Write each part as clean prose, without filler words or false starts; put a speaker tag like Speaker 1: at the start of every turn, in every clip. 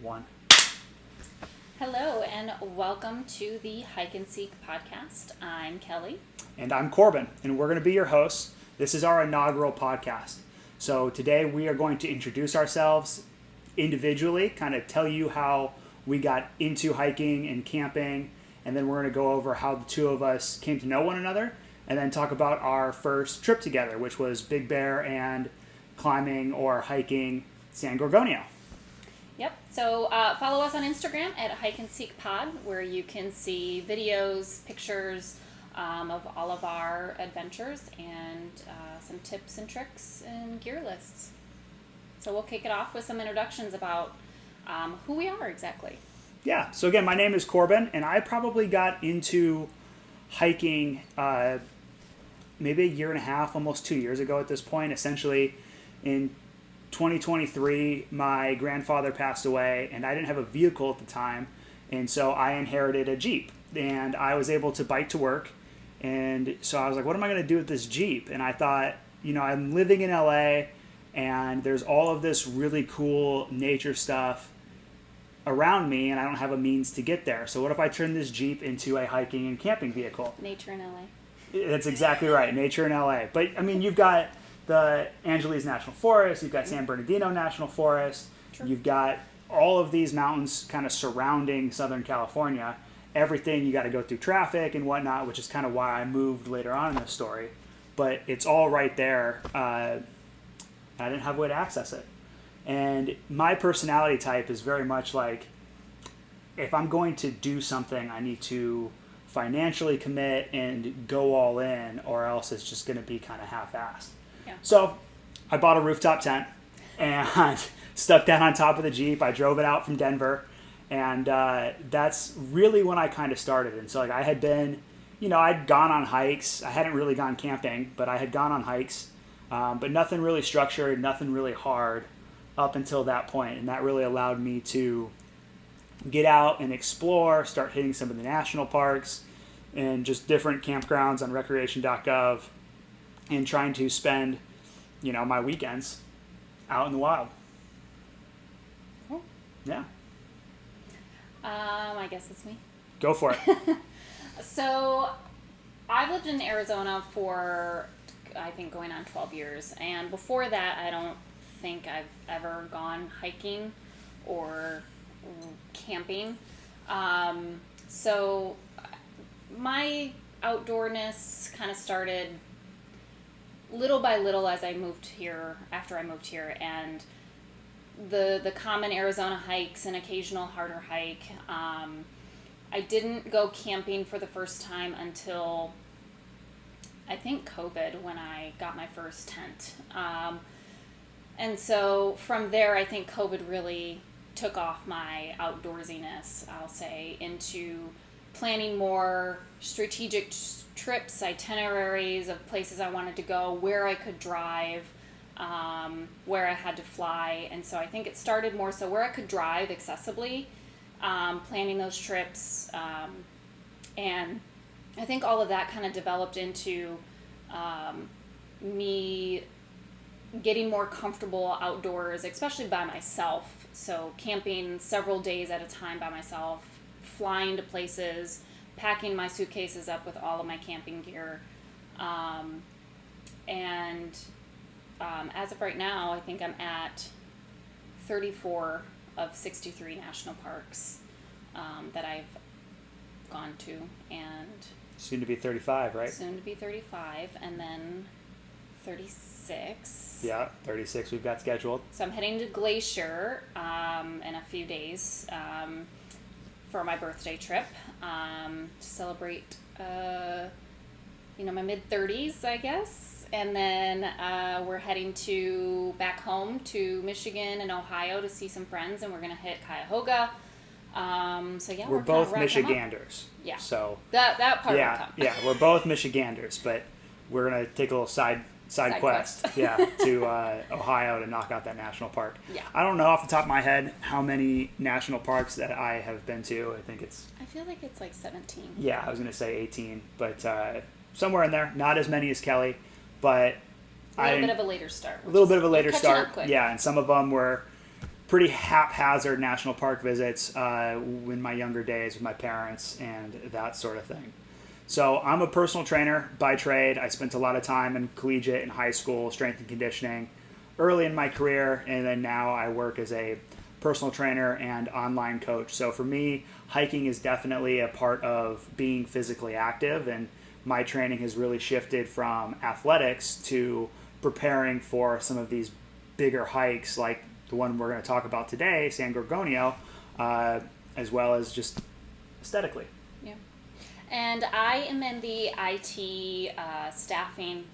Speaker 1: One.
Speaker 2: Hello and welcome to the Hike and Seek podcast. I'm Kelly.
Speaker 1: And I'm Corbin, and we're going to be your hosts. This is our inaugural podcast. So today we are going to introduce ourselves individually, kind of tell you how we got into hiking and camping, and then we're going to go over how the two of us came to know one another, and then talk about our first trip together, which was Big Bear and climbing or hiking San Gorgonio.
Speaker 2: Yep. So follow us on Instagram at Hike and Seek Pod, where you can see videos, pictures of all of our adventures and some tips and tricks and gear lists. So we'll kick it off with some introductions about who we are exactly.
Speaker 1: Yeah. So again, my name is Corbin, and I probably got into hiking maybe a year and a half, almost 2 years ago at this point. Essentially, in 2023, my grandfather passed away, and I didn't have a vehicle at the time, and so I inherited a Jeep, and I was able to bike to work, and so I was like, what am I going to do with this Jeep? And I thought, I'm living in LA, and there's all of this really cool nature stuff around me, and I don't have a means to get there. So what if I turn this Jeep into a hiking and camping vehicle?
Speaker 2: Nature in LA.
Speaker 1: That's exactly right, nature in LA. But, you've got the Angeles National Forest, you've got San Bernardino National Forest,
Speaker 2: True.
Speaker 1: You've got all of these mountains kind of surrounding Southern California. Everything, you got to go through traffic and whatnot, which is kind of why I moved later on in this story. But it's all right there. I didn't have a way to access it. And my personality type is very much like, if I'm going to do something, I need to financially commit and go all in, or else it's just going to be kind of half-assed.
Speaker 2: Yeah.
Speaker 1: So I bought a rooftop tent and stuck that on top of the Jeep. I drove it out from Denver, and that's really when I kind of started. And so I had been, I'd gone on hikes. I hadn't really gone camping, but I had gone on hikes, but nothing really structured, nothing really hard up until that point. And that really allowed me to get out and explore, start hitting some of the national parks and just different campgrounds on recreation.gov, and trying to spend, my weekends out in the wild.
Speaker 2: Cool.
Speaker 1: Yeah.
Speaker 2: I guess it's me.
Speaker 1: Go for it.
Speaker 2: So I've lived in Arizona for, I think, going on 12 years. And before that, I don't think I've ever gone hiking or camping. So my outdoorness kind of started little by little as I moved here, after I moved here, and the common Arizona hikes, an occasional harder hike. I didn't go camping for the first time until I think COVID, when I got my first tent. And so from there, I think COVID really took off my outdoorsiness, I'll say, into planning more strategic trips, itineraries of places I wanted to go, where I could drive, where I had to fly. And so I think it started more so where I could drive accessibly, planning those trips. And I think all of that kind of developed into me getting more comfortable outdoors, especially by myself. So camping several days at a time by myself, flying to places, packing my suitcases up with all of my camping gear. As of right now, I think I'm at 34 of 63 national parks that I've gone to, and
Speaker 1: Soon to be 35, right?
Speaker 2: soon to be 35, and then 36.
Speaker 1: Yeah, 36 we've got scheduled.
Speaker 2: So I'm heading to Glacier in a few days for my birthday trip to celebrate, my mid-30s, I guess. And then we're heading back home to Michigan and Ohio to see some friends, and we're going to hit Cuyahoga.
Speaker 1: We're both Michiganders.
Speaker 2: Yeah.
Speaker 1: So
Speaker 2: that part will come.
Speaker 1: Yeah, we're both Michiganders, but we're going to take a little side quest. Yeah, to Ohio to knock out that national park.
Speaker 2: Yeah.
Speaker 1: I don't know off the top of my head how many national parks that I have been to.
Speaker 2: I feel like it's like 17.
Speaker 1: Yeah, I was going to say 18, but somewhere in there. Not as many as Kelly, but
Speaker 2: A little bit of a later start.
Speaker 1: A little bit of a later start.
Speaker 2: Up quick.
Speaker 1: Yeah, and some of them were pretty haphazard national park visits in my younger days with my parents and that sort of thing. So I'm a personal trainer by trade. I spent a lot of time in collegiate and high school strength and conditioning early in my career, and then now I work as a personal trainer and online coach. So for me, hiking is definitely a part of being physically active, and my training has really shifted from athletics to preparing for some of these bigger hikes like the one we're going to talk about today, San Gorgonio, as well as just aesthetically.
Speaker 2: Yeah. And I am in the IT staffing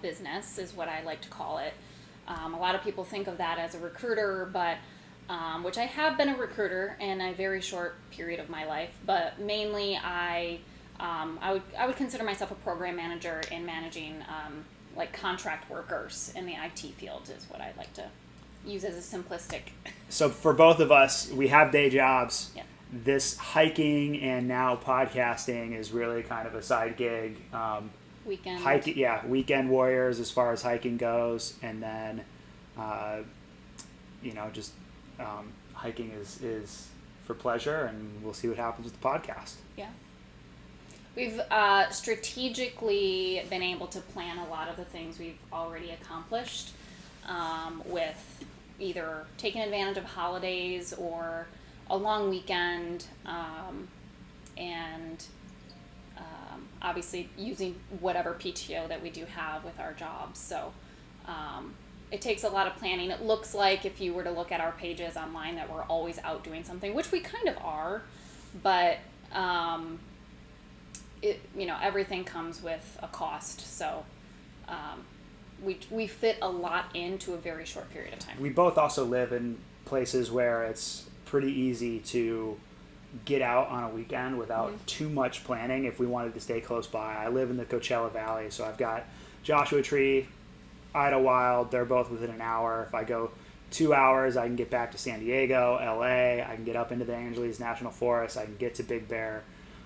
Speaker 2: business, is what I like to call it. A lot of people think of that as a recruiter, but which I have been a recruiter in a very short period of my life. But mainly, I would consider myself a program manager in managing like contract workers in the IT field, is what I like to use as a simplistic.
Speaker 1: So for both of us, we have day jobs.
Speaker 2: Yeah.
Speaker 1: This hiking and now podcasting is really kind of a side gig.
Speaker 2: Weekend.
Speaker 1: Hiking, yeah, weekend warriors as far as hiking goes, and then, just hiking is for pleasure, and we'll see what happens with the podcast.
Speaker 2: Yeah. We've strategically been able to plan a lot of the things we've already accomplished with either taking advantage of holidays or a long weekend, and obviously using whatever PTO that we do have with our jobs. So it takes a lot of planning. It looks like, if you were to look at our pages online, that we're always out doing something, which we kind of are, but everything comes with a cost. So we fit a lot into a very short period of time.
Speaker 1: We both also live in places where it's pretty easy to get out on a weekend without too much planning if we wanted to stay close by. I live in the Coachella Valley, so I've got Joshua Tree, Idlewild, they're both within an hour. If I go 2 hours, I can get back to San Diego, LA, I can get up into the Angeles National Forest, I can get to Big Bear.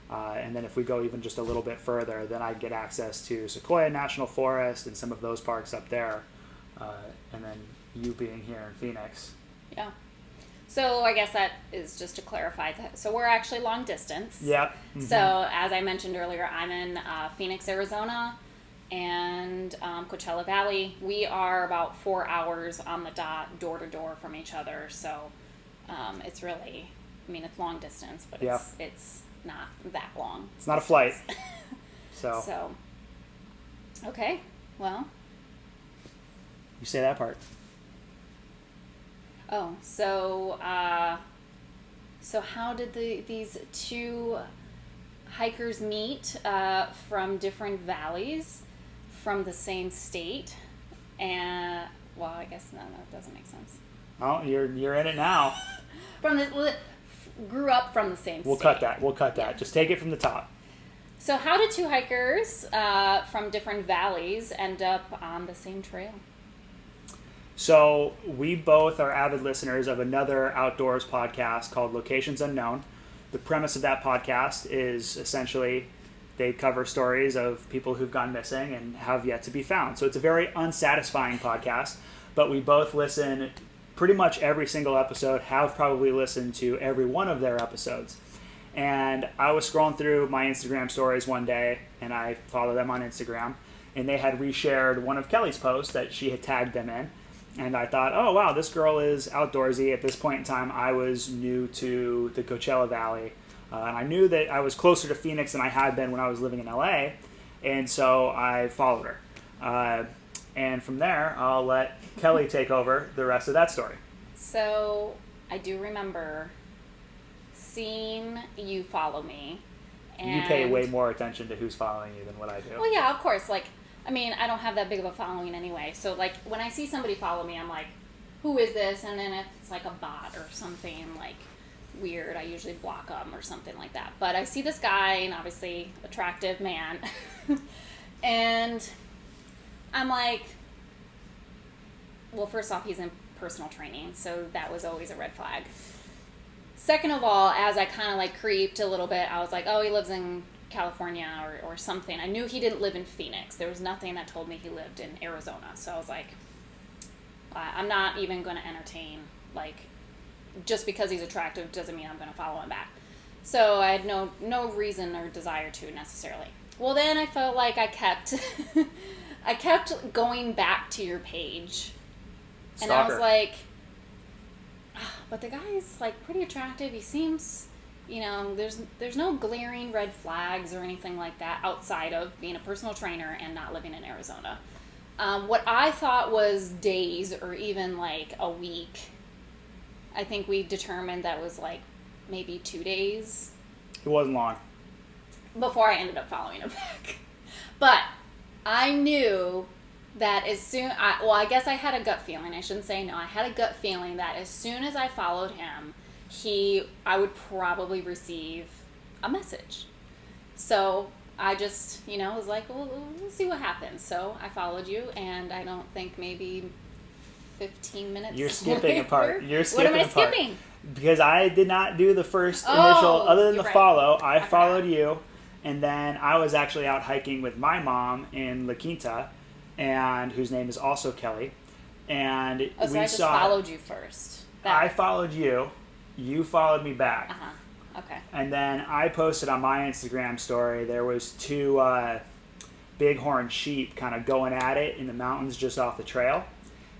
Speaker 1: And then if we go even just a little bit further, then I'd get access to Sequoia National Forest and some of those parks up there. And then you being here in Phoenix.
Speaker 2: Yeah. So I guess that is just to clarify that. So we're actually long distance.
Speaker 1: Yep. Mm-hmm.
Speaker 2: So as I mentioned earlier, I'm in Phoenix, Arizona, and Coachella Valley. We are about 4 hours on the dot, door to door from each other. So it's really, it's long distance, but it's not that long.
Speaker 1: It's not a flight. So.
Speaker 2: Okay. Well.
Speaker 1: You say that part.
Speaker 2: Oh, so how did these two hikers meet from different valleys from the same state? And I guess no, that doesn't make sense.
Speaker 1: Oh, you're in it now.
Speaker 2: Grew up from the same state.
Speaker 1: We'll cut that. Yeah. Just take it from the top.
Speaker 2: So how did two hikers from different valleys end up on the same trail?
Speaker 1: So we both are avid listeners of another outdoors podcast called Locations Unknown. The premise of that podcast is essentially they cover stories of people who've gone missing and have yet to be found. So it's a very unsatisfying podcast, but we both listen pretty much every single episode, have probably listened to every one of their episodes. And I was scrolling through my Instagram stories one day, and I follow them on Instagram, and they had reshared one of Kelly's posts that she had tagged them in. And I thought, oh, wow, this girl is outdoorsy. At this point in time, I was new to the Coachella Valley. And I knew that I was closer to Phoenix than I had been when I was living in LA. And so I followed her. And from there, I'll let Kelly take over the rest of that story.
Speaker 2: So I do remember seeing you follow me. And
Speaker 1: you pay way more attention to who's following you than what I do.
Speaker 2: Well, yeah, of course. I don't have that big of a following anyway. So, when I see somebody follow me, I'm like, who is this? And then if it's like a bot or something weird, I usually block them or something like that. But I see this guy, and obviously attractive man. And I'm like, well, first off, he's in personal training. So that was always a red flag. Second of all, as I kind of creeped a little bit, I was like, oh, he lives in California or something. I knew he didn't live in Phoenix. There was nothing that told me he lived in Arizona. So I was like, I'm not even going to entertain just because he's attractive doesn't mean I'm going to follow him back. So I had no reason or desire to necessarily. Well, then I felt like I kept I kept going back to your page. And I was
Speaker 1: Stalker.
Speaker 2: like, but the guy's like pretty attractive. He seems, there's no glaring red flags or anything like that outside of being a personal trainer and not living in Arizona. What I thought was days or even like a week, I think we determined that was like maybe 2 days
Speaker 1: It wasn't long.
Speaker 2: before I ended up following him back. But I knew that I guess I had a gut feeling. I shouldn't say no. I had a gut feeling that as soon as I followed him, I would probably receive a message. So I just, was like, well, we'll see what happens. So I followed you, and I don't think maybe 15 minutes
Speaker 1: You're skipping
Speaker 2: later,
Speaker 1: a part. You're skipping
Speaker 2: What am I
Speaker 1: a part.
Speaker 2: skipping?
Speaker 1: Because I did not do the first
Speaker 2: Oh,
Speaker 1: initial, other than the
Speaker 2: you're right.
Speaker 1: follow. I
Speaker 2: forgot.
Speaker 1: followed you, and then I was actually out hiking with my mom in La Quinta, and whose name is also Kelly. And
Speaker 2: Oh, so
Speaker 1: we
Speaker 2: I just
Speaker 1: saw.
Speaker 2: followed you first.
Speaker 1: I followed you. You followed me back.
Speaker 2: Uh-huh. Okay.
Speaker 1: And then I posted on my Instagram story, there was two bighorn sheep kind of going at it in the mountains just off the trail.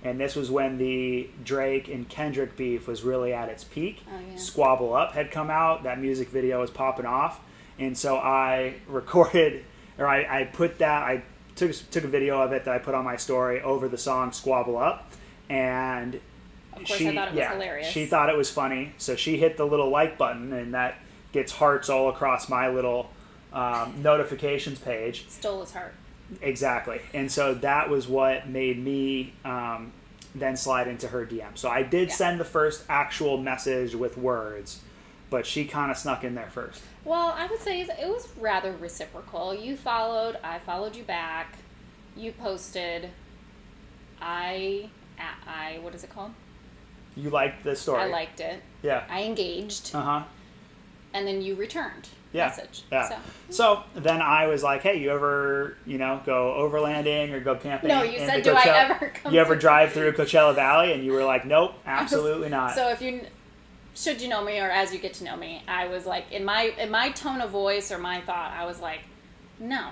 Speaker 1: And this was when the Drake and Kendrick beef was really at its peak.
Speaker 2: Oh, yeah.
Speaker 1: Squabble Up had come out. That music video was popping off. And so I recorded, or I put that, I took a video of it that I put on my story over the song Squabble Up. And
Speaker 2: Of course, I thought it was hilarious.
Speaker 1: she thought it was funny. So she hit the little like button, and that gets hearts all across my little notifications page.
Speaker 2: Stole his heart.
Speaker 1: Exactly. And so that was what made me then slide into her DM. So I did send the first actual message with words, but she kind of snuck in there first.
Speaker 2: Well, I would say it was rather reciprocal. You followed, I followed you back. You posted. What is it called?
Speaker 1: You liked the story.
Speaker 2: I liked it.
Speaker 1: Yeah.
Speaker 2: I engaged.
Speaker 1: Uh-huh.
Speaker 2: And then you returned
Speaker 1: Yeah.
Speaker 2: message.
Speaker 1: Yeah. So then I was like, hey, you ever, go overlanding or go camping?
Speaker 2: No, you
Speaker 1: in
Speaker 2: said,
Speaker 1: the
Speaker 2: do I
Speaker 1: Coachella-
Speaker 2: ever come
Speaker 1: You ever
Speaker 2: to-
Speaker 1: drive through Coachella Valley? And you were like, nope, absolutely not.
Speaker 2: So should you know me or as you get to know me, I was like, in my tone of voice or my thought, I was like, no,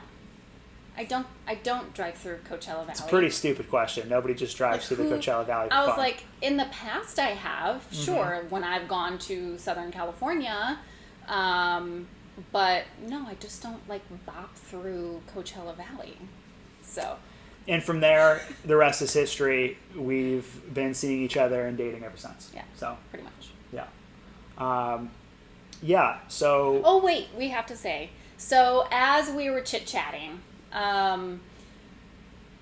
Speaker 2: I don't drive through Coachella Valley.
Speaker 1: It's a pretty stupid question. Nobody just drives through the Coachella Valley for
Speaker 2: I was
Speaker 1: fun.
Speaker 2: like, in the past I have, sure, when I've gone to Southern California, but no, I just don't like bop through Coachella Valley. So.
Speaker 1: And from there, the rest is history. We've been seeing each other and dating ever since.
Speaker 2: Yeah.
Speaker 1: So,
Speaker 2: pretty much.
Speaker 1: yeah. So.
Speaker 2: Oh, wait, we have to say. So, as we were chit-chatting,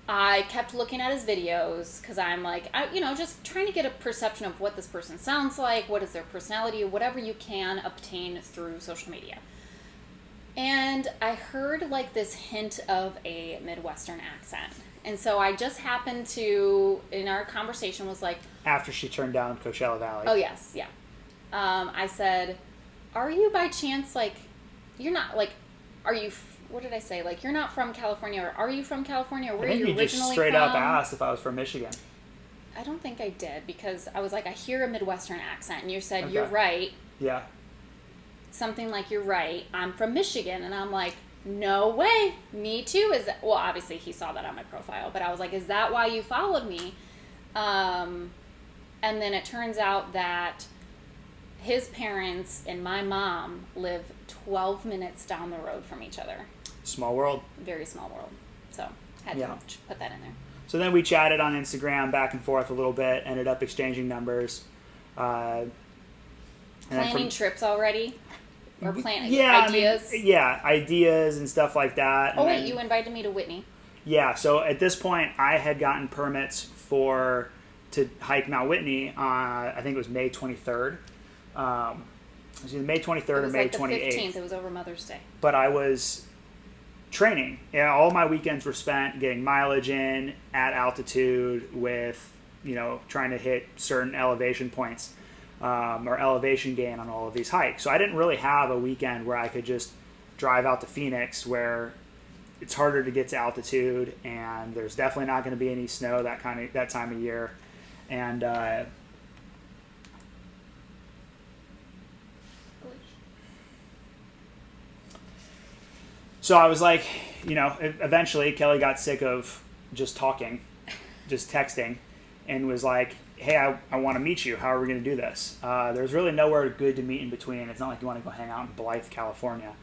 Speaker 2: I kept looking at his videos because I'm like, just trying to get a perception of what this person sounds like, what is their personality, whatever you can obtain through social media. And I heard like this hint of a Midwestern accent. And so I just happened to, in our conversation, was like,
Speaker 1: After she turned down Coachella Valley.
Speaker 2: oh, yes, yeah. I said, are you by chance, like, you're not, like, are you, what did I say? Like, you're not from California, or are you from California, or where
Speaker 1: I
Speaker 2: are
Speaker 1: think
Speaker 2: you
Speaker 1: you
Speaker 2: originally
Speaker 1: just straight
Speaker 2: from?
Speaker 1: up asked if I was from Michigan.
Speaker 2: I don't think I did, because I was like, I hear a Midwestern accent, and you said,
Speaker 1: Okay.
Speaker 2: you're right.
Speaker 1: Yeah.
Speaker 2: Something like, you're right, I'm from Michigan, and I'm like, no way, me too. Well, obviously he saw that on my profile, but I was like, is that why you followed me? And then it turns out that his parents and my mom live 12 minutes down the road from each other.
Speaker 1: Small world.
Speaker 2: Very small world. So, had to put that in there.
Speaker 1: So then we chatted on Instagram back and forth a little bit, ended up exchanging numbers. And then
Speaker 2: Planning trips already? Or planning
Speaker 1: ideas?
Speaker 2: ideas?
Speaker 1: Ideas and stuff like that.
Speaker 2: Oh,
Speaker 1: And
Speaker 2: wait,
Speaker 1: then-
Speaker 2: you invited me to Whitney.
Speaker 1: Yeah, so at this point, I had gotten permits to hike Mount Whitney on, I think it was May 23rd. It was either May 23rd
Speaker 2: It
Speaker 1: or
Speaker 2: was
Speaker 1: May
Speaker 2: like the
Speaker 1: 28th.
Speaker 2: 15th. It was over Mother's Day.
Speaker 1: But I was training. Yeah, all my weekends were spent getting mileage in at altitude with, trying to hit certain elevation points or elevation gain on all of these hikes. So I didn't really have a weekend where I could just drive out to Phoenix where it's harder to get to altitude and there's definitely not going to be any snow that time of year. And So I was like, eventually Kelly got sick of just talking, just texting, and was like, hey, I want to meet you. How are we going to do this? There's really nowhere good to meet in between. It's not like you want to go hang out in Blythe, California.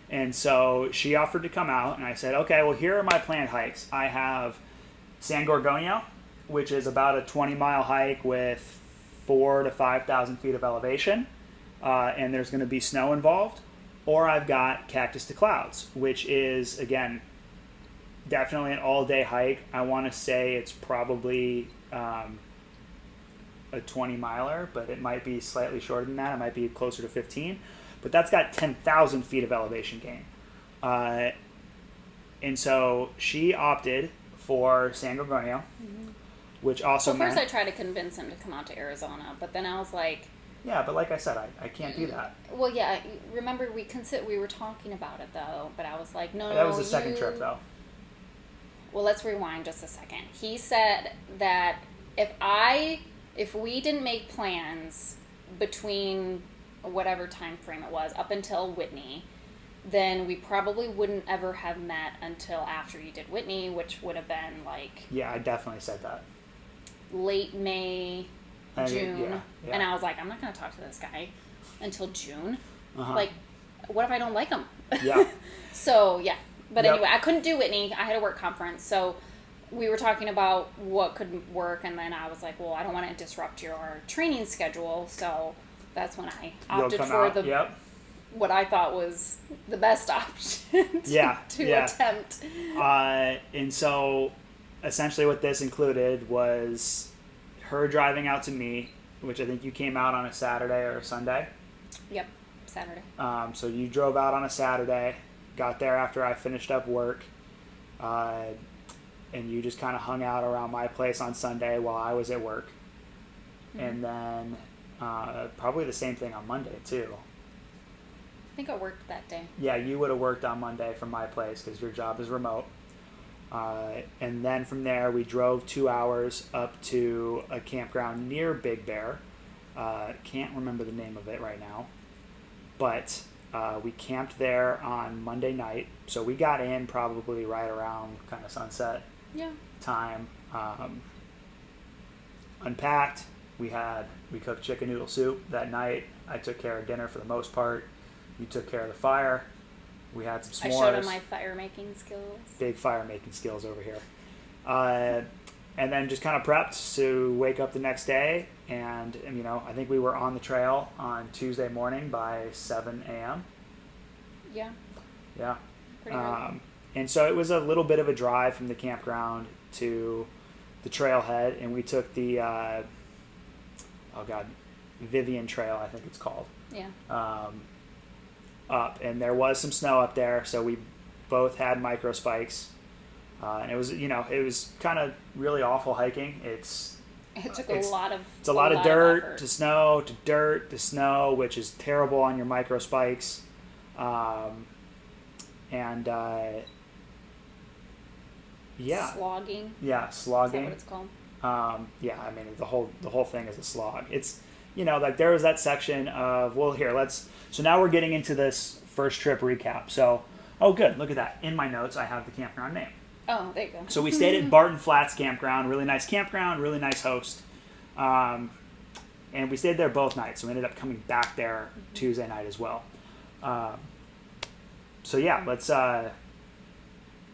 Speaker 1: And so she offered to come out, and I said, okay, well, here are my planned hikes. I have San Gorgonio, which is about a 20-mile hike with 4,000 to 5,000 feet of elevation, and there's going to be snow involved. Or I've got Cactus to Clouds, which is, again, definitely an all-day hike. I want to say it's probably a 20-miler, but it might be slightly shorter than that. It might be closer to 15. But that's got 10,000 feet of elevation gain. And so she opted for San Gorgonio, which also
Speaker 2: Well, first I tried to convince him to come out to Arizona, but then I was like...
Speaker 1: Yeah, but like I said, I can't do that.
Speaker 2: Well, yeah, remember we were talking about it, though, but I was like, no,
Speaker 1: that was the second trip, though.
Speaker 2: Well, let's rewind just a second. He said that if we didn't make plans between whatever time frame it was up until Whitney, then we probably wouldn't ever have met until after you did Whitney, which would have been like...
Speaker 1: Yeah, I definitely said that.
Speaker 2: Late May, June.
Speaker 1: Yeah.
Speaker 2: And I was like, I'm not going to talk to this guy until June.
Speaker 1: Uh-huh.
Speaker 2: Like, what if I don't like him?
Speaker 1: Yeah.
Speaker 2: So, yeah. But
Speaker 1: Yep.
Speaker 2: anyway, I couldn't do Whitney. I had a work conference. So we were talking about what could work. And then I was like, well, I don't want to disrupt your training schedule. So that's when I opted for what I thought was the best option to attempt.
Speaker 1: And so essentially what this included was her driving out to me, which I think you came out on a Saturday or a Sunday.
Speaker 2: Yep, Saturday.
Speaker 1: So you drove out on a Saturday, got there after I finished up work, and you just kind of hung out around my place on Sunday while I was at work. Mm-hmm. And then probably the same thing on Monday, too.
Speaker 2: I think I worked that day.
Speaker 1: Yeah, you would have worked on Monday from my place because your job is remote. And then from there, we drove 2 hours up to a campground near Big Bear. Can't remember the name of it right now. But we camped there on Monday night. So we got in probably right around kind of sunset time. Unpacked. We cooked chicken noodle soup that night. I took care of dinner for the most part. You took care of the fire. We had some s'mores.
Speaker 2: I showed him my fire-making skills.
Speaker 1: Big fire-making skills over here. And then just kind of prepped to wake up the next day. And, I think we were on the trail on Tuesday morning by 7 a.m.
Speaker 2: Yeah.
Speaker 1: Yeah.
Speaker 2: Pretty early.
Speaker 1: And so it was a little bit of a drive from the campground to the trailhead. And we took the, Vivian Trail, I think it's called.
Speaker 2: Yeah.
Speaker 1: Up, and there was some snow up there, so we both had micro spikes, and it was kind of really awful hiking. It took a lot of dirt to snow to dirt to snow, which is terrible on your micro spikes, slogging. Yeah, slogging.
Speaker 2: Is that what it's called?
Speaker 1: The whole thing is a slog. It's there was that section of, so now we're getting into this first trip recap. So, good, look at that. In my notes, I have the campground name.
Speaker 2: Oh, there you go.
Speaker 1: So we stayed at Barton Flats Campground, really nice campground, really nice host. And we stayed there both nights, so we ended up coming back there Tuesday night as well. Let's, do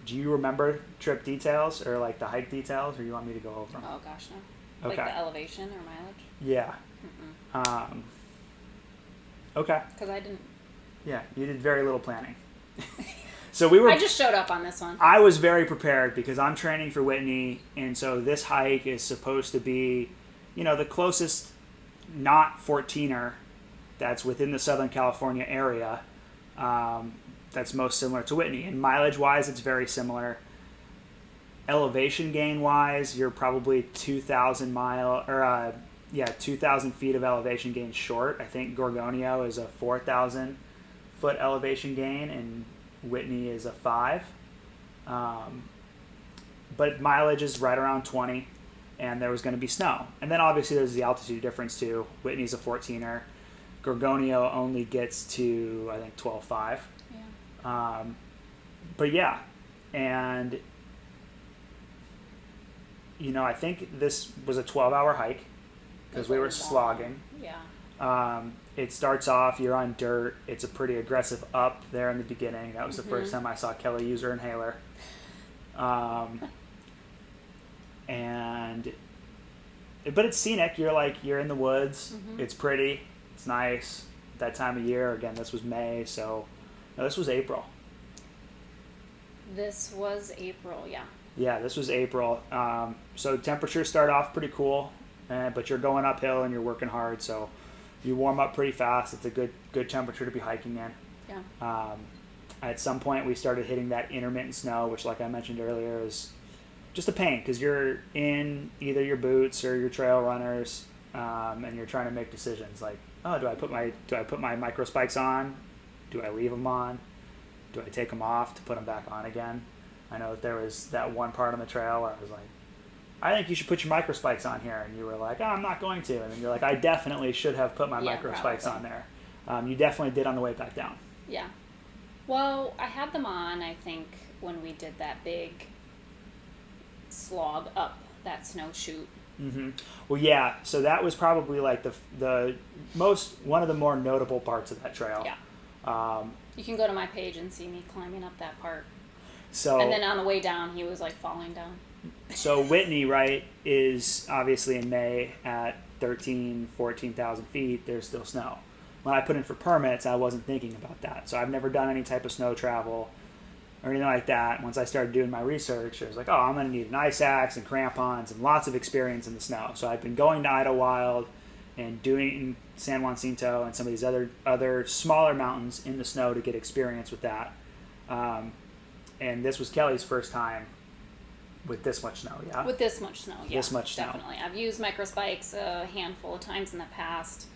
Speaker 1: you remember trip details or like the hike details, or you want me to go over them?
Speaker 2: Oh gosh, no.
Speaker 1: Okay.
Speaker 2: Like the elevation or mileage?
Speaker 1: Yeah. Okay.
Speaker 2: Because I didn't.
Speaker 1: Yeah, you did very little planning. So I
Speaker 2: just showed up on this one.
Speaker 1: I was very prepared because I'm training for Whitney, and so this hike is supposed to be, the closest not 14er that's within the Southern California area that's most similar to Whitney. And mileage-wise, it's very similar. Elevation gain-wise, you're probably 2,000 feet of elevation gain short. I think Gorgonio is a 4,000 foot elevation gain and Whitney is a 5. But mileage is right around 20 and there was going to be snow. And then obviously there's the altitude difference too. Whitney's a 14er. Gorgonio only gets to, I think, 12.5. Yeah. but yeah, and I think this was a 12-hour hike because we were slogging.
Speaker 2: Yeah.
Speaker 1: It starts off, you're on dirt. It's a pretty aggressive up there in the beginning. That was the first time I saw Kelly use her inhaler. But it's scenic. You're in the woods. It's pretty. It's nice. That time of year, again, this was May, so no, this was April.
Speaker 2: This was April, yeah.
Speaker 1: Yeah, this was April. So temperatures start off pretty cool, but you're going uphill and you're working hard, so you warm up pretty fast. It's a good temperature to be hiking in.
Speaker 2: Yeah.
Speaker 1: At some point, we started hitting that intermittent snow, which, like I mentioned earlier, is just a pain because you're in either your boots or your trail runners, and you're trying to make decisions like, oh, do I put my micro spikes on? Do I leave them on? Do I take them off to put them back on again? I know that there was that one part on the trail where I was like, I think you should put your micro spikes on here, and you were like, oh, I'm not going to, and then you're like, I definitely should have put my micro spikes on there. You definitely did on the way back down.
Speaker 2: Yeah. Well, I had them on, I think, when we did that big slog up that snow chute.
Speaker 1: Mm-hmm. Well, yeah. So that was probably like one of the more notable parts of that trail.
Speaker 2: Yeah. You can go to my page and see me climbing up that part.
Speaker 1: So.
Speaker 2: And then on the way down, he was like falling down.
Speaker 1: So Whitney, right, is obviously in May at 14,000 feet. There's still snow. When I put in for permits, I wasn't thinking about that. So I've never done any type of snow travel or anything like that. Once I started doing my research, I was like, oh, I'm going to need an ice axe and crampons and lots of experience in the snow. So I've been going to Idlewild and doing San Jacinto and some of these other smaller mountains in the snow to get experience with that. And this was Kelly's first time with this much snow, yeah?
Speaker 2: With this much snow, yeah.
Speaker 1: This much snow.
Speaker 2: Definitely. I've used micro spikes a handful of times in the past.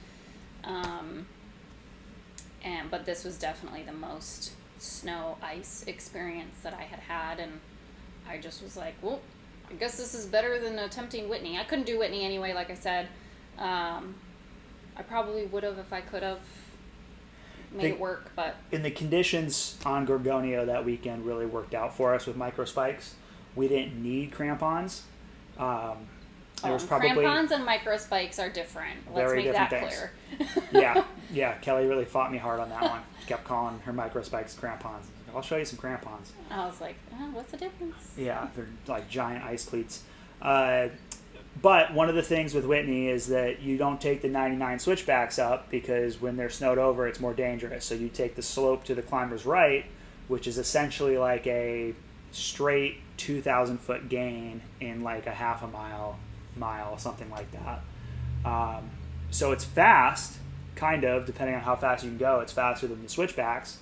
Speaker 2: But this was definitely the most snow ice experience that I had, and I just was like, well, I guess this is better than attempting Whitney. I couldn't do Whitney anyway, like I said. I probably would have if I could have made it work, but
Speaker 1: in the conditions on Gorgonio that weekend really worked out for us with micro spikes. We didn't need crampons.
Speaker 2: Crampons and micro spikes are different. Let's make that clear.
Speaker 1: Yeah. Kelly really fought me hard on that one. She kept calling her micro spikes crampons. I'll show you some crampons.
Speaker 2: I was like, what's the difference?
Speaker 1: Yeah, they're like giant ice cleats. But one of the things with Whitney is that you don't take the 99 switchbacks up because when they're snowed over, it's more dangerous. So you take the slope to the climber's right, which is essentially like a straight 2,000 foot gain in like a half a mile, something like that. So it's fast, kind of, depending on how fast you can go. It's faster than the switchbacks,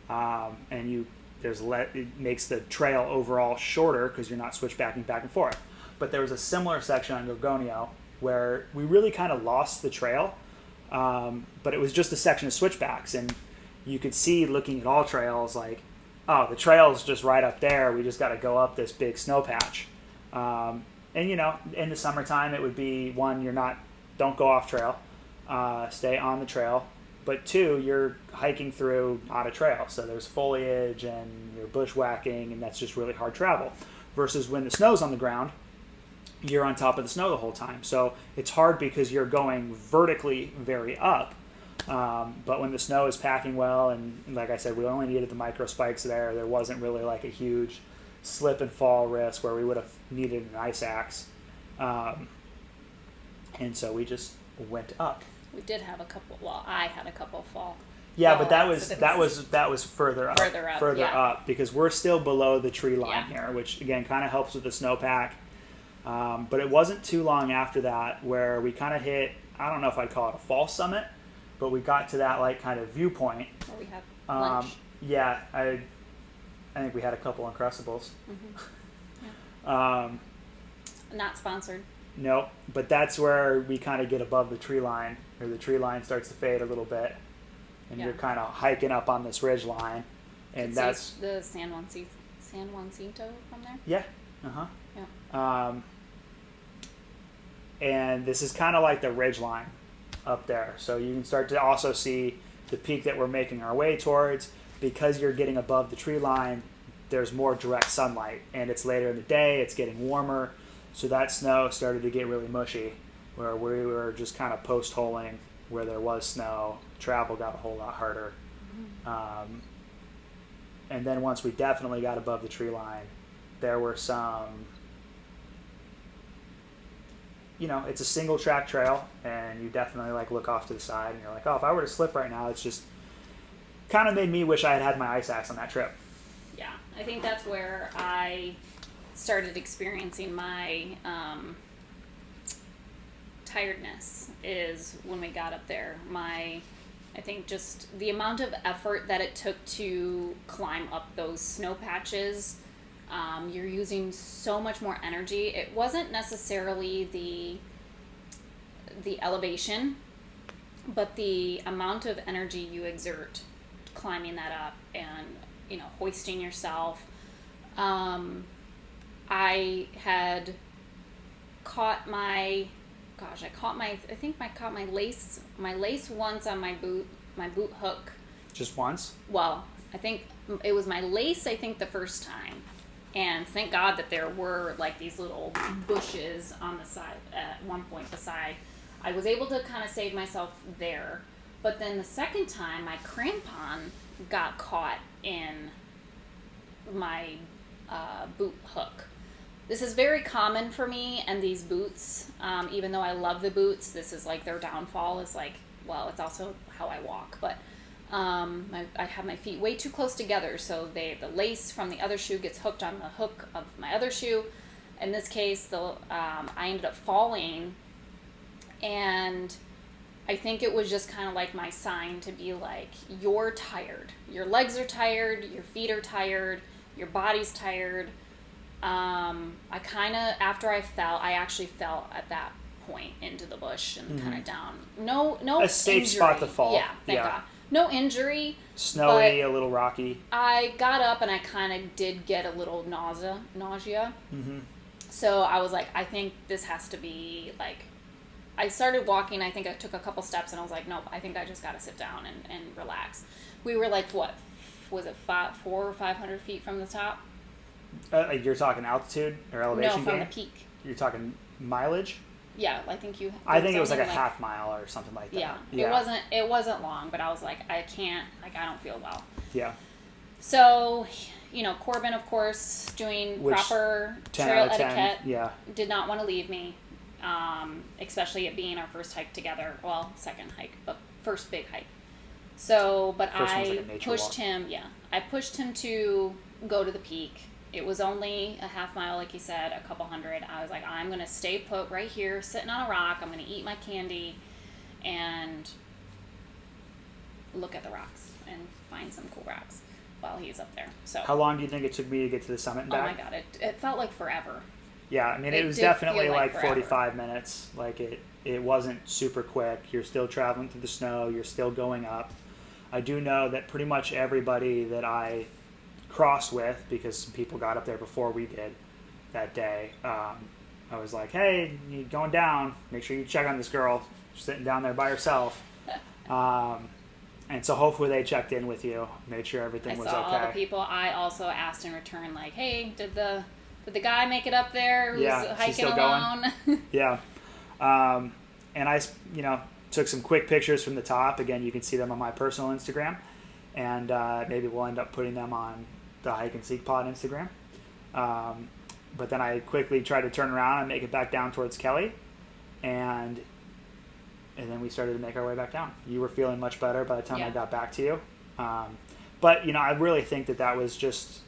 Speaker 1: and it makes the trail overall shorter because you're not switchbacking back and forth. But there was a similar section on Gorgonio where we really kind of lost the trail, but it was just a section of switchbacks, and you could see looking at all trails like, oh, the trail's just right up there. We just got to go up this big snow patch. And in the summertime, it would be one, don't go off trail, stay on the trail. But two, you're hiking through not a trail, so there's foliage and you're bushwhacking, and that's just really hard travel. Versus when the snow's on the ground, you're on top of the snow the whole time. So it's hard because you're going vertically very up. But when the snow is packing well, and like I said, we only needed the micro spikes there. There wasn't really like a huge slip and fall risk where we would have needed an ice axe. And so we just went up.
Speaker 2: We did have a couple. Well, I had a couple fall.
Speaker 1: Yeah, but that was further up. Further up because we're still below the tree line here, which again kind of helps with the snowpack. But it wasn't too long after that where we kind of hit, I don't know if I'd call it a false summit, but we got to that like kind of viewpoint.
Speaker 2: Where we had lunch.
Speaker 1: Yeah, I think we had a couple Uncrustables.
Speaker 2: Mm-hmm. Yeah. Not sponsored.
Speaker 1: Nope, but that's where we kind of get above the tree line, or the tree line starts to fade a little bit, and you're kind of hiking up on this ridge line, and that's
Speaker 2: the San Jacinto from there.
Speaker 1: Yeah. Yeah. And this is kind of like the ridge line up there, so you can start to also see the peak that we're making our way towards. Because you're getting above the tree line, there's more direct sunlight, and it's later in the day, it's getting warmer, so that snow started to get really mushy, where we were just kind of post-holing where there was snow. Travel got a whole lot harder. And then once we definitely got above the tree line, there were some, it's a single track trail, and you definitely like look off to the side and you're like, oh, if I were to slip right now, it's just kind of made me wish I had had my ice axe on that trip.
Speaker 2: Yeah, I think that's where I started experiencing my tiredness, is when we got up there. I think just the amount of effort that it took to climb up those snow patches, you're using so much more energy. It wasn't necessarily the elevation, but the amount of energy you exert climbing that up and, hoisting yourself. I had caught my lace once on my boot hook.
Speaker 1: Just once?
Speaker 2: Well, I think it was my lace, the first time. And thank God that there were like these little bushes on the side, at one point beside. I was able to kind of save myself there. But then the second time, my crampon got caught in my boot hook. This is very common for me and these boots. Even though I love the boots, this is like their downfall. Is like, well, it's also how I walk. But I have my feet way too close together, so the lace from the other shoe gets hooked on the hook of my other shoe. In this case, I ended up falling, and I think it was just kind of like my sign to be like, you're tired. Your legs are tired, your feet are tired, your body's tired. After I fell, I actually fell at that point into the bush and kind of down. No
Speaker 1: a safe
Speaker 2: injury.
Speaker 1: spot to fall.
Speaker 2: Yeah, thank God. No injury.
Speaker 1: Snowy, a little rocky.
Speaker 2: I got up and I kind of did get a little nausea.
Speaker 1: Mm-hmm.
Speaker 2: So I was like, I think this has to be like, I started walking. I think I took a couple steps and I was like, nope, I think I just got to sit down and relax. We were like, what was it, 400 or 500 feet from the top?
Speaker 1: You're talking altitude or elevation
Speaker 2: No, from
Speaker 1: gain?
Speaker 2: the peak.
Speaker 1: You're talking mileage?
Speaker 2: Yeah, I think you.
Speaker 1: I think it was like a half mile or something like that.
Speaker 2: Yeah, it wasn't long, but I was like, I don't feel well.
Speaker 1: Yeah.
Speaker 2: So, Corbin, of course, doing proper
Speaker 1: 10
Speaker 2: trail
Speaker 1: out of 10,
Speaker 2: etiquette.
Speaker 1: yeah.
Speaker 2: Did not want to leave me, especially it being our first hike together. Well, second hike, but first big hike. So, but I pushed him. Yeah, I pushed him to go to the peak. It was only a half mile, like you said, a couple hundred. I was like, I'm going to stay put right here, sitting on a rock. I'm going to eat my candy and look at the rocks and find some cool rocks while he's up there. So,
Speaker 1: how long do you think it took me to get to the summit and back?
Speaker 2: Oh my God, it felt like forever.
Speaker 1: Yeah, I mean, it was definitely like 45 minutes. Like it wasn't super quick. You're still traveling through the snow. You're still going up. I do know that pretty much everybody that I crossed with, because some people got up there before we did that day, I was like, hey, you going down, make sure you check on this girl sitting down there by herself. And so hopefully they checked in with you, made sure everything was okay.
Speaker 2: I saw all the people. I also asked in return, like, hey, did the guy make it up there who's hiking alone?
Speaker 1: Yeah. And I took some quick pictures from the top. Again, you can see them on my personal Instagram, and maybe we'll end up putting them on the Hike and Seek Pod Instagram. But then I quickly tried to turn around and make it back down towards Kelly, and then we started to make our way back down. You were feeling much better by the time I got back to you. But I really think that was just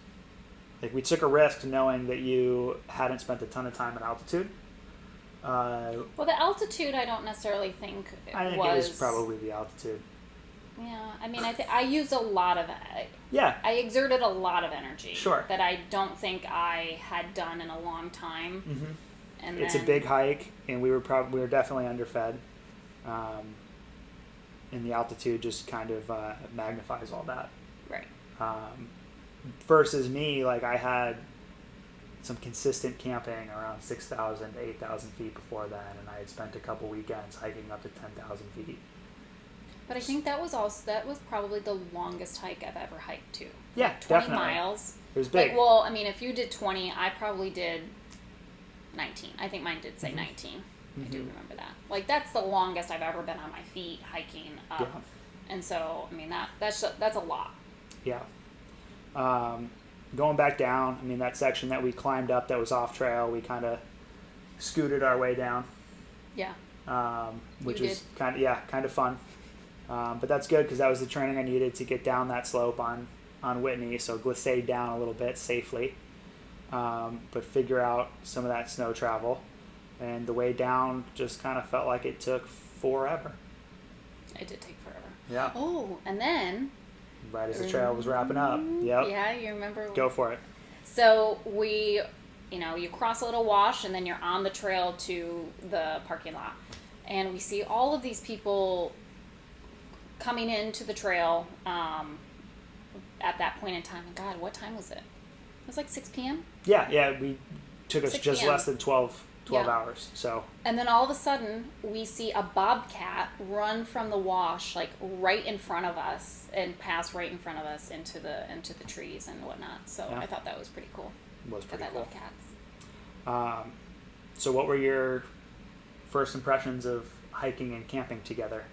Speaker 1: like, we took a risk knowing that you hadn't spent a ton of time at altitude.
Speaker 2: Well, the altitude, I don't necessarily think
Speaker 1: it was probably the altitude.
Speaker 2: Yeah, I mean, I used a lot of it.
Speaker 1: Yeah.
Speaker 2: I exerted a lot of energy.
Speaker 1: Sure.
Speaker 2: That I don't think I had done in a long time.
Speaker 1: Mm-hmm.
Speaker 2: And
Speaker 1: it's a big hike, and we were definitely underfed. And the altitude just kind of magnifies all that.
Speaker 2: Right.
Speaker 1: Versus me, like, I had some consistent camping around 6,000 to 8,000 feet before then, and I had spent a couple weekends hiking up to 10,000 feet.
Speaker 2: But I think that was probably the longest hike I've ever hiked too.
Speaker 1: Yeah,
Speaker 2: like 20
Speaker 1: definitely.
Speaker 2: miles.
Speaker 1: It was big.
Speaker 2: Like, well, I mean, if you did 20, I probably did 19. I think mine did say 19. I do remember that. Like, that's the longest I've ever been on my feet hiking up.
Speaker 1: Yeah.
Speaker 2: And so, I mean, that's a lot.
Speaker 1: Yeah. Going back down, I mean, that section that we climbed up that was off trail, we kind of scooted our way down.
Speaker 2: Yeah.
Speaker 1: Which was kind of fun. But that's good because that was the training I needed to get down that slope on Whitney, so glissade down a little bit safely, but figure out some of that snow travel. And the way down just kind of felt like it took forever.
Speaker 2: It did take forever.
Speaker 1: Yeah.
Speaker 2: Oh, and then...
Speaker 1: Right as the trail was wrapping up. Yep.
Speaker 2: Yeah, you remember?
Speaker 1: Go for it.
Speaker 2: So you cross a little wash and then you're on the trail to the parking lot. And we see all of these people coming into the trail at that point in time. And God, what time was it? It was like 6 p.m.?
Speaker 1: Yeah, we took us
Speaker 2: 6
Speaker 1: just
Speaker 2: p.m.
Speaker 1: less than 12 hours. So.
Speaker 2: And then all of a sudden, we see a bobcat run from the wash, like right in front of us, and pass right in front of us into the trees and whatnot. So I thought that was pretty cool.
Speaker 1: It was pretty cool.
Speaker 2: I love cats.
Speaker 1: So what were your first impressions of hiking and camping together?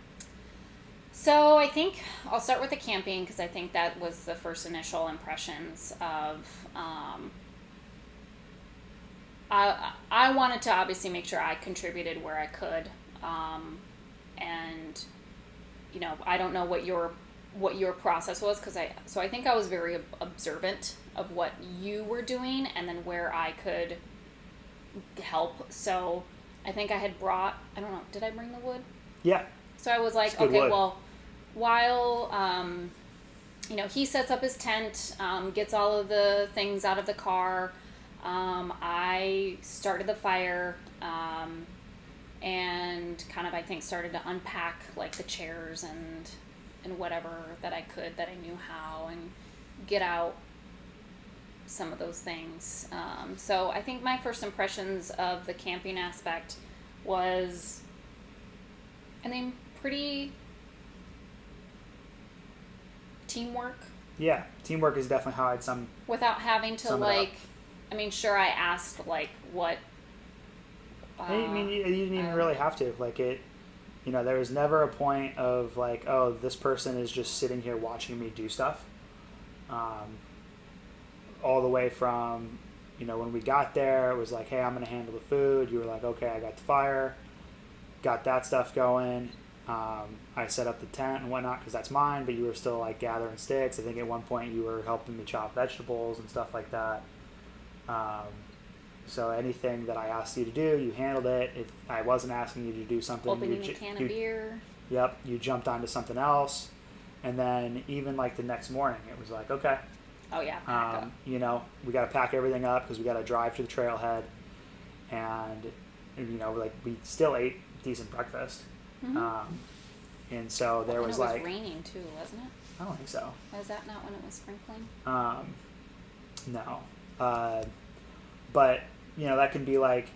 Speaker 2: So I think I'll start with the camping because I think that was the first initial impressions of. I wanted to obviously make sure I contributed where I could, and I don't know what your process was because I think I was very observant of what you were doing and then where I could help. So I think I had brought, I don't know, did I bring the wood?
Speaker 1: Yeah.
Speaker 2: So I was like, okay, well, while he sets up his tent, gets all of the things out of the car. I started the fire, and kind of, I think, started to unpack like the chairs and whatever that I could, that I knew how, and get out some of those things. So I think my first impressions of the camping aspect was, I mean, pretty teamwork.
Speaker 1: Yeah, teamwork is definitely how I'd sum.
Speaker 2: Without having to like. I mean, sure, I asked, like, what...
Speaker 1: I mean, you didn't even really have to. Like, there was never a point of, like, oh, this person is just sitting here watching me do stuff. All the way from, when we got there, it was like, hey, I'm going to handle the food. You were like, okay, I got the fire. Got that stuff going. I set up the tent and whatnot because that's mine, but you were still, like, gathering sticks. I think at one point you were helping me chop vegetables and stuff like that. So anything that I asked you to do, you handled it. If I wasn't asking you to do something,
Speaker 2: opening a can of beer.
Speaker 1: Yep, you jumped onto something else, and then even like the next morning, it was like, okay.
Speaker 2: Oh yeah. Pack up.
Speaker 1: We got to pack everything up because we got to drive to the trailhead, and like we still ate decent breakfast, and so there was like.
Speaker 2: It was raining too, wasn't it?
Speaker 1: I don't think so.
Speaker 2: Was that not when it was sprinkling?
Speaker 1: No. But that can be like,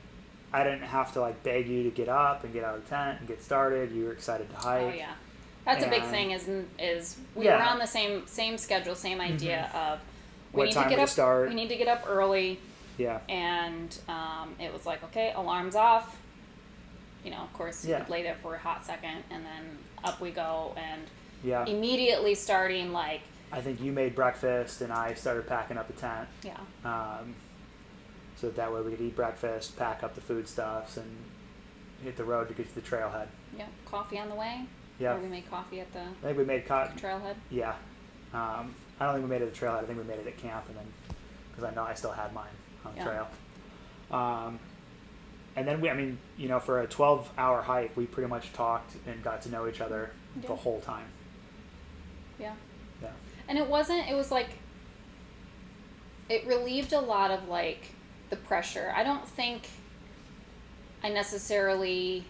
Speaker 1: I didn't have to like beg you to get up and get out of the tent and get started. You were excited to hike.
Speaker 2: Oh yeah, that's a big thing. Is we were on the same schedule, same idea of we need to get up.
Speaker 1: Start.
Speaker 2: We need to get up early.
Speaker 1: Yeah.
Speaker 2: And it was like, okay, alarms off. Of course, you would lay there for a hot second, and then up we go, and immediately starting like.
Speaker 1: I think you made breakfast, and I started packing up the tent.
Speaker 2: Yeah.
Speaker 1: So that way we could eat breakfast, pack up the foodstuffs, and hit the road to get to the trailhead.
Speaker 2: Yeah. Coffee on the way?
Speaker 1: Yeah.
Speaker 2: Or we made coffee at the
Speaker 1: I think we made
Speaker 2: trailhead?
Speaker 1: Yeah. I don't think we made it at the trailhead. I think we made it at camp, and then because I know I still had mine on the trail. And then for a 12-hour hike, we pretty much talked and got to know each other the whole time.
Speaker 2: Yeah.
Speaker 1: Yeah.
Speaker 2: And it was like, it relieved a lot of like the pressure. I don't think I necessarily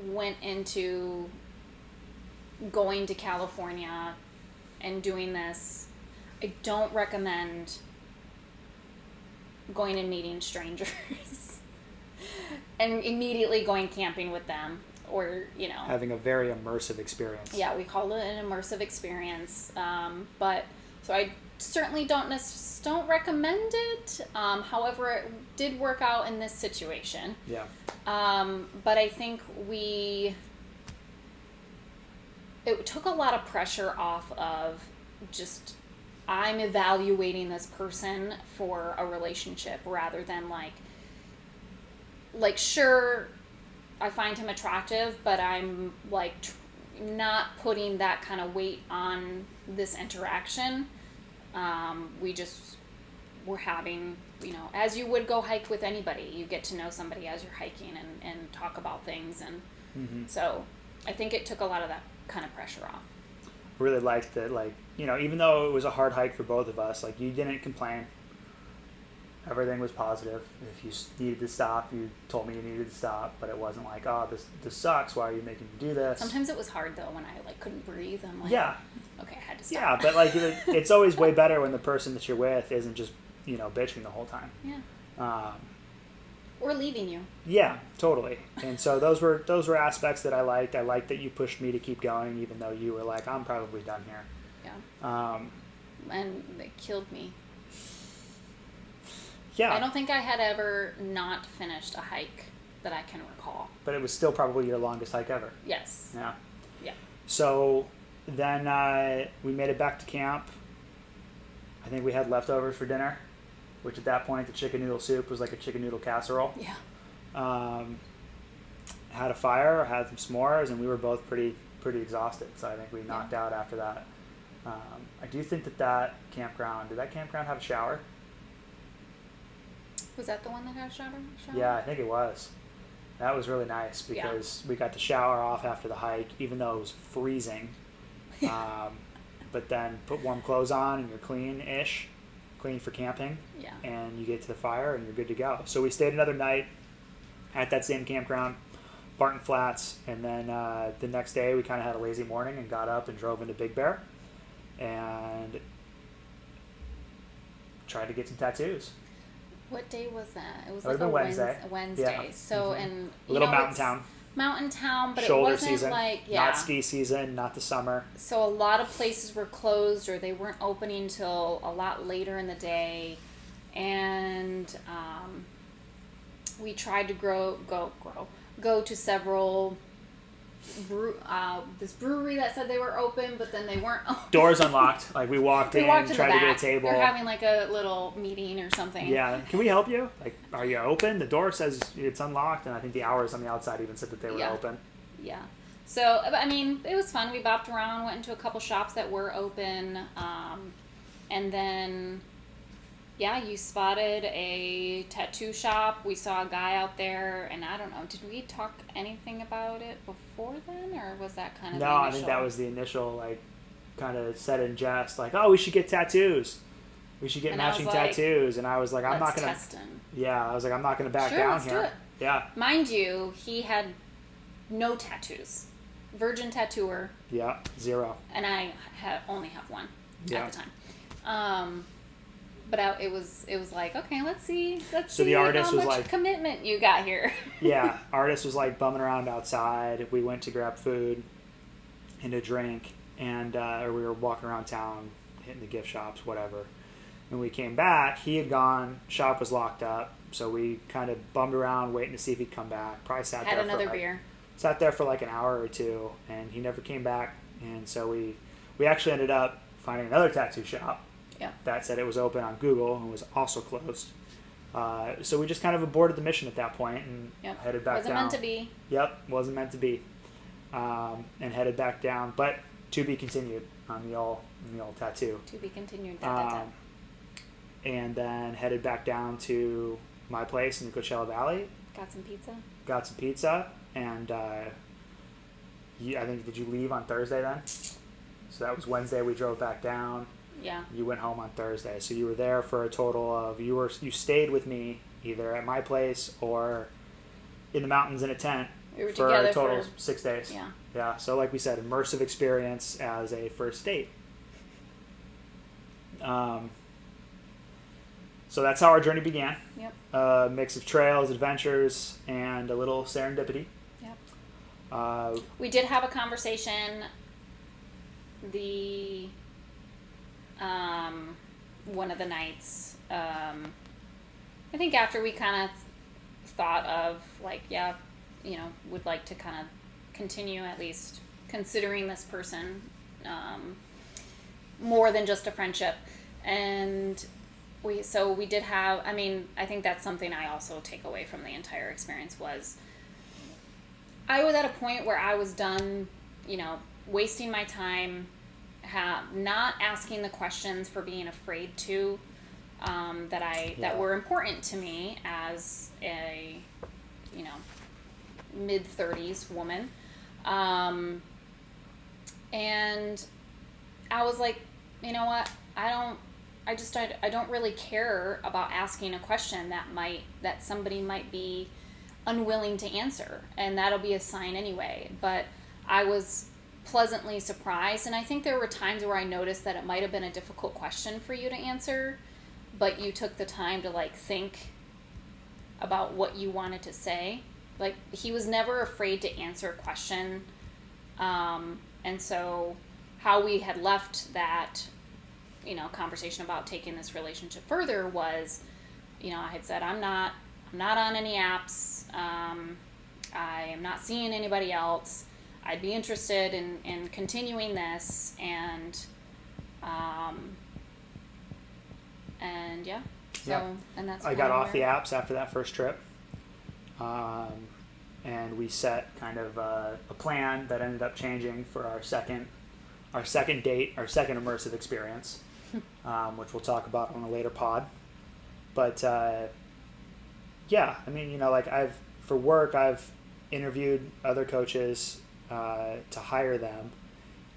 Speaker 2: went into going to California and doing this. I don't recommend going and meeting strangers and immediately going camping with them, or
Speaker 1: having a very immersive experience.
Speaker 2: Yeah, we called it an immersive experience. But so I certainly don't recommend it. However, it did work out in this situation.
Speaker 1: Yeah.
Speaker 2: But I think it took a lot of pressure off of just, I'm evaluating this person for a relationship rather than like sure, I find him attractive, but I'm like not putting that kind of weight on this interaction. We just were having, as you would go hike with anybody, you get to know somebody as you're hiking and talk about things. And so I think it took a lot of that kind of pressure off.
Speaker 1: Really liked that, even though it was a hard hike for both of us, you didn't complain. Everything was positive. If you needed to stop, you told me you needed to stop, but it wasn't like, oh, this sucks. Why are you making me do this?
Speaker 2: Sometimes it was hard though when I couldn't breathe. I'm like,
Speaker 1: yeah,
Speaker 2: okay, I had to stop.
Speaker 1: Yeah, but it's always way better when the person that you're with isn't just bitching the whole time.
Speaker 2: Yeah. Or leaving you.
Speaker 1: Yeah, totally. And so those were aspects that I liked. I liked that you pushed me to keep going, even though you were like, I'm probably done here.
Speaker 2: Yeah. And it killed me.
Speaker 1: Yeah.
Speaker 2: I don't think I had ever not finished a hike that I can recall.
Speaker 1: But it was still probably your longest hike ever.
Speaker 2: Yes.
Speaker 1: Yeah.
Speaker 2: Yeah.
Speaker 1: So then we made it back to camp. I think we had leftovers for dinner, which at that point the chicken noodle soup was like a chicken noodle casserole.
Speaker 2: Yeah.
Speaker 1: Had a fire, had some s'mores, and we were both pretty exhausted. So I think we knocked out after that. I do think did that campground have a shower?
Speaker 2: Was that the one that had a shower?
Speaker 1: Yeah, I think it was. That was really nice because we got to shower off after the hike, even though it was freezing. But then put warm clothes on and you're clean for camping.
Speaker 2: Yeah. And
Speaker 1: you get to the fire and you're good to go. So we stayed another night at that same campground, Barton Flats, and then the next day we kind of had a lazy morning and got up and drove into Big Bear and tried to get some tattoos.
Speaker 2: What day was that? It was
Speaker 1: like a Wednesday.
Speaker 2: Wednesday.
Speaker 1: Yeah.
Speaker 2: So and
Speaker 1: little mountain town.
Speaker 2: Mountain town, but
Speaker 1: shoulder
Speaker 2: it wasn't
Speaker 1: season, not ski season, not the summer.
Speaker 2: So a lot of places were closed or they weren't opening until a lot later in the day, and we tried to go to several. This brewery that said they were open, but then they weren't open.
Speaker 1: Doors unlocked. We walked in, tried to get a table.
Speaker 2: They're having a little meeting or something.
Speaker 1: Yeah. Can we help you? Are you open? The door says it's unlocked, and I think the hours on the outside even said that they were open.
Speaker 2: Yeah. So, I mean, it was fun. We bopped around, went into a couple shops that were open, and then... Yeah, you spotted a tattoo shop. We saw a guy out there, and I don't know, did we talk anything about it before then, or was that kind of the initial?
Speaker 1: I think that was the initial, kind of said in jest, we should get tattoos. We should get matching tattoos. And I was like, I'm not going to... Yeah, I was like, I'm not going to back down here. Do it. Yeah.
Speaker 2: Mind you, he had no tattoos. Virgin tattooer.
Speaker 1: Yeah, 0.
Speaker 2: And I only have one at the time. But it was like, okay, let's see
Speaker 1: the artist
Speaker 2: how much commitment you got here.
Speaker 1: Yeah, artist was bumming around outside. We went to grab food and a drink, and or we were walking around town, hitting the gift shops, whatever. When we came back, he had gone. Shop was locked up, so we kind of bummed around, waiting to see if he'd come back. Probably sat there
Speaker 2: another beer.
Speaker 1: Sat there for an hour or two, and he never came back. And so we actually ended up finding another tattoo shop.
Speaker 2: Yeah.
Speaker 1: That said it was open on Google and was also closed. So we just kind of aborted the mission at that point and headed back down.
Speaker 2: Wasn't meant to be.
Speaker 1: Yep, wasn't meant to be. And headed back down, but to be continued on the old tattoo.
Speaker 2: To be continued.
Speaker 1: And then headed back down to my place in the Coachella Valley. Got some pizza, and I think, did you leave on Thursday then? So that was Wednesday. We drove back down.
Speaker 2: Yeah.
Speaker 1: You went home on Thursday, so you were there for a total of you stayed with me either at my place or in the mountains in a tent for a total of 6 days.
Speaker 2: Yeah.
Speaker 1: Yeah. So like we said, immersive experience as a first date. So that's how our journey began.
Speaker 2: Yep.
Speaker 1: A mix of trails, adventures, and a little serendipity.
Speaker 2: Yep. We did have a conversation. one of the nights. I think after we kind of thought of like, yeah, would like to kind of continue at least considering this person more than just a friendship. And we did have, I think that's something I also take away from the entire experience was I was at a point where I was done, wasting my time, not asking the questions for being afraid to, that were important to me as a, mid-30s woman. And I was like, you know what? I don't really care about asking a question that somebody might be unwilling to answer, and that'll be a sign anyway. But I was pleasantly surprised, and I think there were times where I noticed that it might have been a difficult question for you to answer, but you took the time to like think about what you wanted to say. Like, he was never afraid to answer a question. And so how we had left that, conversation about taking this relationship further was, I had said, I'm not on any apps. I am not seeing anybody else. I'd be interested in continuing this. And yeah. So,
Speaker 1: yeah.
Speaker 2: And that's
Speaker 1: I got off the apps after that first trip. And we set kind of a plan that ended up changing for our second date, our second immersive experience, which we'll talk about on a later pod. But yeah, for work, I've interviewed other coaches to hire them,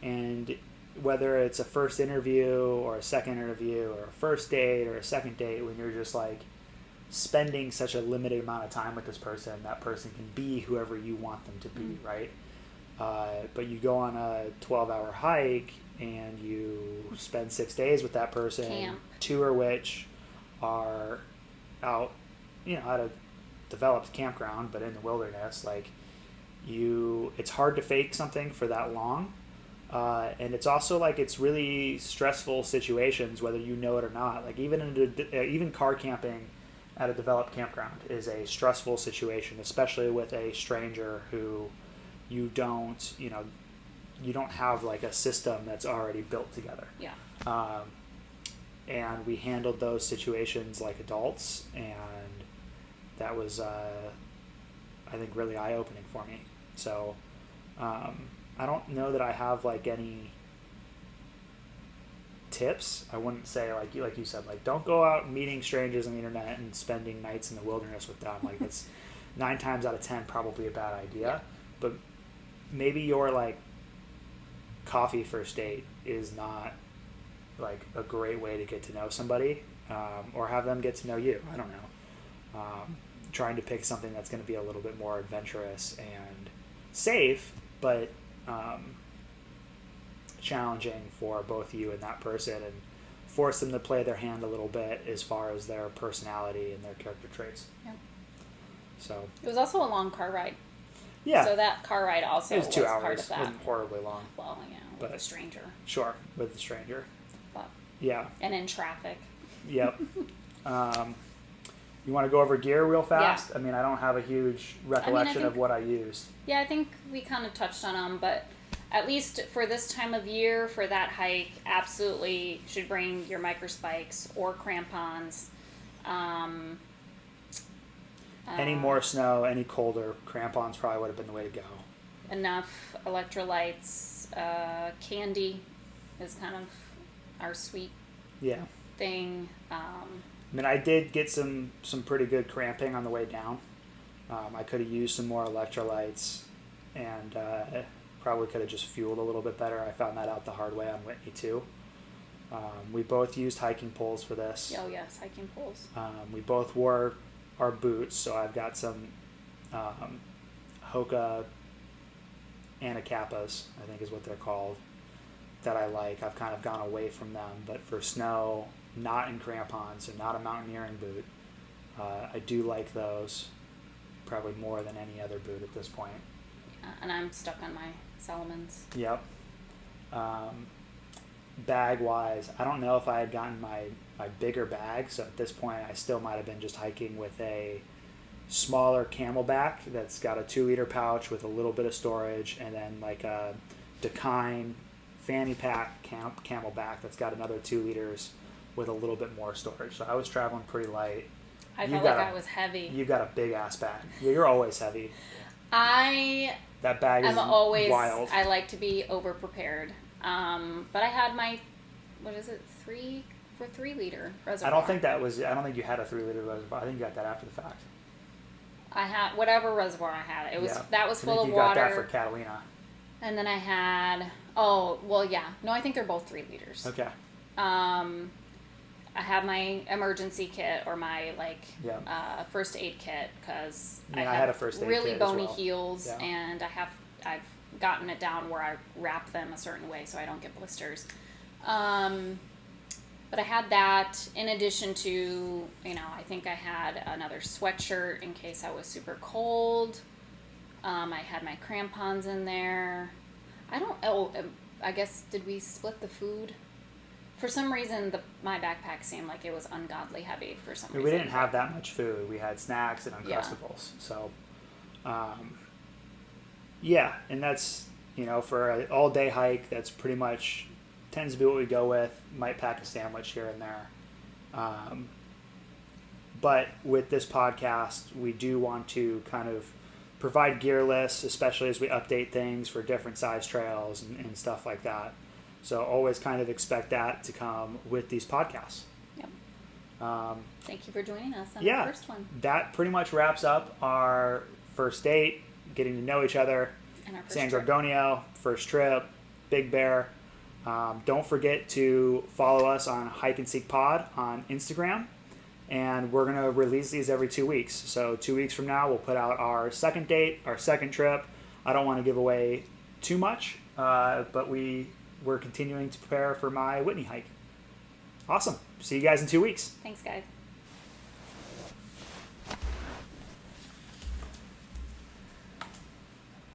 Speaker 1: and whether it's a first interview or a second interview or a first date or a second date, when you're just like spending such a limited amount of time with this person, that person can be whoever you want them to be, right? But you go on a 12-hour hike and you spend 6 days with that person,
Speaker 2: Camp.
Speaker 1: 2 of which are out, at a developed campground, but in the wilderness. Like, it's hard to fake something for that long. And it's also like, it's really stressful situations, whether you know it or not. Like, even car camping at a developed campground is a stressful situation, especially with a stranger who you don't have like a system that's already built together.
Speaker 2: Yeah.
Speaker 1: And we handled those situations like adults, and that was, I think, really eye-opening for me. So I don't know that I have like any tips. I wouldn't say like you said, like, don't go out meeting strangers on the internet and spending nights in the wilderness with them. Like, it's 9 times out of 10 probably a bad idea.
Speaker 2: Yeah.
Speaker 1: But maybe your like coffee first date is not like a great way to get to know somebody, or have them get to know you. I don't know. Trying to pick something that's going to be a little bit more adventurous and safe, but challenging for both you and that person, and force them to play their hand a little bit as far as their personality and their character traits.
Speaker 2: Yeah.
Speaker 1: So
Speaker 2: it was also a long car ride.
Speaker 1: Yeah.
Speaker 2: So that car ride also
Speaker 1: was 2 hours.
Speaker 2: part of that.
Speaker 1: It wasn't horribly long.
Speaker 2: Well, with a stranger.
Speaker 1: Sure, with a stranger.
Speaker 2: But,
Speaker 1: yeah.
Speaker 2: And in traffic.
Speaker 1: Yep. You want to go over gear real fast?
Speaker 2: Yeah.
Speaker 1: I don't have a huge recollection of what I used.
Speaker 2: Yeah, I think we kind of touched on them, but at least for this time of year, for that hike, absolutely should bring your micro spikes or crampons.
Speaker 1: Any more snow, any colder, crampons probably would have been the way to go.
Speaker 2: Enough electrolytes. Candy is kind of our sweet thing.
Speaker 1: I did get some pretty good cramping on the way down. I could have used some more electrolytes, and probably could have just fueled a little bit better. I found that out the hard way on Whitney too. We both used hiking poles for this.
Speaker 2: Oh yes, hiking poles.
Speaker 1: We both wore our boots, so I've got some Hoka Anacappas, I think is what they're called, that I like. I've kind of gone away from them, but for snow, not in crampons, so not a mountaineering boot. I do like those probably more than any other boot at this point.
Speaker 2: And I'm stuck on my Salomons.
Speaker 1: Yep. bag wise, I don't know if I had gotten my bigger bag. So at this point, I still might have been just hiking with a smaller Camelback that's got a 2 liter pouch with a little bit of storage, and then like a Dakine fanny pack Camelback that's got another 2 liters with a little bit more storage. So I was traveling pretty light.
Speaker 2: I felt like I was heavy.
Speaker 1: You've got a big ass bag. Yeah, you're always heavy. That bag is
Speaker 2: always
Speaker 1: wild.
Speaker 2: I like to be over prepared. But I had my, what is it, 3-liter reservoir.
Speaker 1: I don't think you had a 3 liter reservoir. I think you got that after the fact.
Speaker 2: I had whatever reservoir I had. It was that was full of
Speaker 1: you
Speaker 2: water.
Speaker 1: Got that for Catalina.
Speaker 2: And then I had I think they're both 3 liters.
Speaker 1: Okay.
Speaker 2: I have my emergency kit or my first aid kit because I
Speaker 1: had a first aid
Speaker 2: really
Speaker 1: kit
Speaker 2: bony
Speaker 1: as well.
Speaker 2: heels, and I've gotten it down where I wrap them a certain way so I don't get blisters. But I had that in addition to, I think I had another sweatshirt in case I was super cold. I had my crampons in there. I guess, did we split the food? For some reason, my backpack seemed like it was ungodly heavy for some reason.
Speaker 1: We didn't have that much food. We had snacks and Uncrustables. So, and that's, for an all-day hike, that's pretty much tends to be what we go with. Might pack a sandwich here and there. But with this podcast, we do want to kind of provide gear lists, especially as we update things for different size trails and stuff like that. So always kind of expect that to come with these podcasts.
Speaker 2: Yep. Thank you for joining us on the first one.
Speaker 1: That pretty much wraps up our first date, getting to know each other.
Speaker 2: And our first
Speaker 1: San
Speaker 2: trip.
Speaker 1: Gorgonio, first trip, Big Bear. Don't forget to follow us on Hike and Seek Pod on Instagram. And we're going to release these every 2 weeks. So 2 weeks from now, we'll put out our second date, our second trip. I don't want to give away too much, but we're continuing to prepare for my Whitney hike. Awesome. See you guys in 2 weeks.
Speaker 2: Thanks, guys.